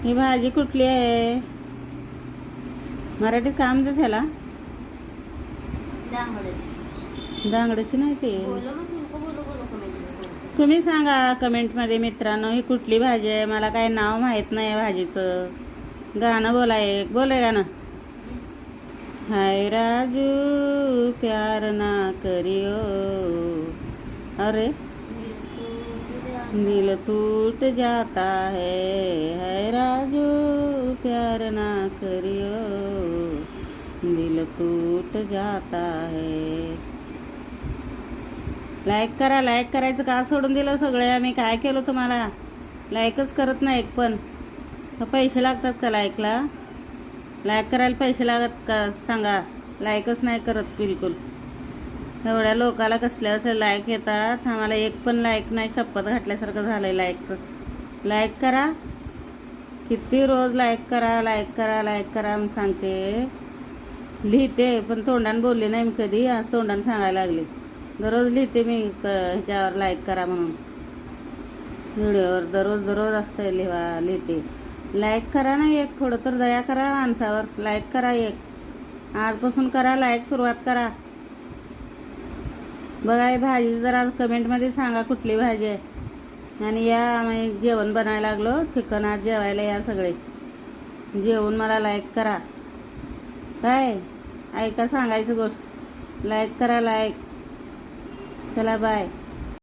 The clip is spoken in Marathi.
ही भाजी कुठली आहे? मराठीत काम दे त्याला. दांगड्याची नाही ते. तुम्ही सांगा कमेंटमध्ये मित्रांनो, ही कुठली भाजी आहे? मला काही नाव माहीत नाही भाजीचं. गाणं बोला, एक बोले गाणं. हाय राजू प्यार ना करियो, अरे दिल टूट जाता है राजू प्यार ना करियो, दिल टूट जाता है. लाईक करा. लाईक करायचं का सोडून दिलं सगळे? आम्ही काय केलं तुम्हाला? लाईकच करत नाही एक पण. पैसे लागतात का लाईकला? लाईक करायला पैसे लागत का सांगा? लाईकच नाही करत बिलकुल. एवढ्या लोकाला कसले असे लाईक येतात, आम्हाला एक पण लाईक नाही. शपथ घातल्यासारखं झालं आहे लाईकचं. लाईक करा, किती रोज लाईक करा. लाईक करा, लाईक करा म्हणून सांगते. लिहिते पण तोंडाने बोलले नाही मी कधी. आज तोंडाने सांगायला लागले. दररोज लिहिते मी ह्याच्यावर लाईक करा म्हणून. व्हिडिओवर दररोज असतं लिहिते. लाईक करा ना एक. थोडं तर दया करा माणसावर. लाईक करा एक. आजपासून करा लाईक, सुरुवात करा. बघा ही भाजी जरा कमेंटमध्ये सांगा कुठली भाजी आहे. आणि या आम्ही जेवण बनायला लागलो. चिकन आज जेवायला या सगळे. जेवून मला लाईक करा. काय ऐका सांगायची गोष्ट. लाईक करा लाईक. चला बाय.